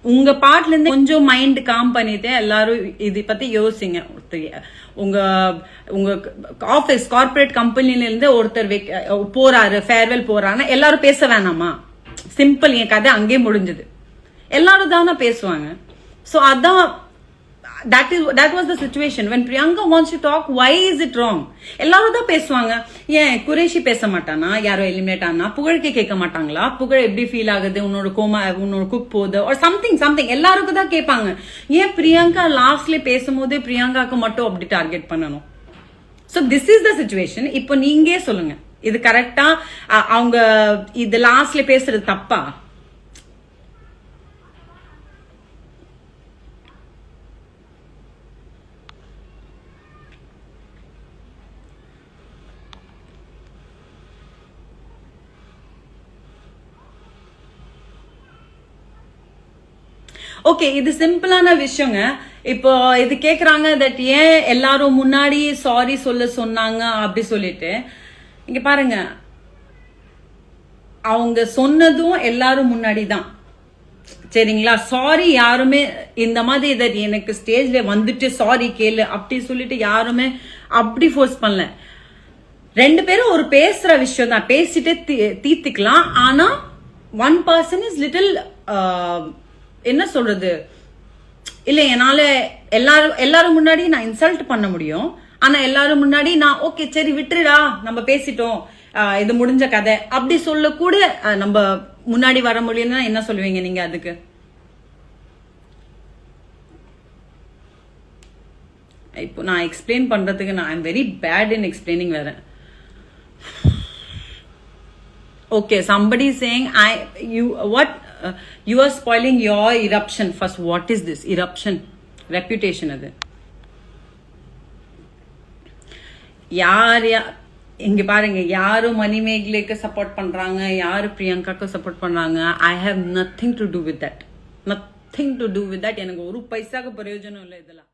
உங்க பார்ட்ல இருந்து கொஞ்சம் மைண்ட் காம் பண்ணிட்டு எல்லாரும் இதை பத்தி யோசிங்க. உங்க உங்க ஆபீஸ் கார்பரேட் கம்பெனில இருந்து ஒருத்தர் போறாரு, ஃபேர்வெல் போறாருன்னா எல்லாரும் பேச வேணாமா? சிம்பிள், என் கதை அங்கே முடிஞ்சது. எல்லாரும் தானே பேசுவாங்க. சோ அதான் that was the situation. When Priyanka wants to talk, why is it wrong? எல்லாரும் தான் பேசுவாங்க. ஏன் குரேஷி பேச மாட்டானா? யாரோ எலிமினேட் ஆனா புகழுக்கே கேட்க மாட்டாங்களா? புகழ் எப்படி ஃபீல் ஆகுது, உன்னோட குக் போகுது or something எல்லாருக்கும் தான் கேட்பாங்க. ஏன் பிரியங்கா லாஸ்ட்ல பேசும்போது பிரியங்காக்கு மட்டும் அப்படி டார்கெட் பண்ணணும்? So this is the situation. இப்போ நீங்க சொல்லுங்க, இது கரெக்டா? அவங்க இது லாஸ்ட்ல பேசுறது தப்பா? ஓகே, இது சிம்பிளான விஷயங்க. இப்போ இது கேக்குறாங்க தட் ஏன் எல்லாரும் முன்னாடி சாரி சொன்னாங்க அப்படி சொல்லிட்டு. இங்க பாருங்க, அவங்க சொன்னதும் எல்லாரும் முன்னாடி தான், சரிங்களா? சாரி யாருமே இந்த மாதிரி எனக்கு ஸ்டேஜ்ல வந்துட்டு சாரி கேளு அப்படி சொல்லிட்டு யாருமே அப்படி ஃபோர்ஸ் பண்ணல. ரெண்டு பேரும் ஒரு பேசுற விஷயம் தான், பேசிட்டு தீர்த்துக்கலாம். ஆனா ஒன் பர்சன் இஸ் லிட்டில் என்ன சொல்றது, இல்ல என்னால எல்லாரும் முன்னாடி நான் இன்சல்ட் பண்ண முடியும். ஆனா எல்லாரும் முன்னாடி நான் ஓகே சரி விட்டுடா, நம்ம பேசிட்டோம், இது முடிஞ்ச கதை அப்படி சொல்ல கூட நம்ம முன்னாடி வர முடியும்னா என்ன சொல்லுவீங்க நீங்க அதுக்கு? இப்போ நான் எக்ஸ்பிளைன் பண்றதுக்கு நான் I'm very bad in explaining வேற. Okay, somebody is saying you are spoiling your eruption. First, what is this eruption? Reputation adu. இங்க பாருங்க, யாரு மணிமேகலைக்கு சப்போர்ட் பண்றாங்க, யாரு பிரியங்காக்கு சப்போர்ட் பண்றாங்க. I have nothing to do with that. Nothing to do with that. எனக்கு ஒரு பைசாக்கு பிரயோஜனம் இல்லை இதெல்லாம்.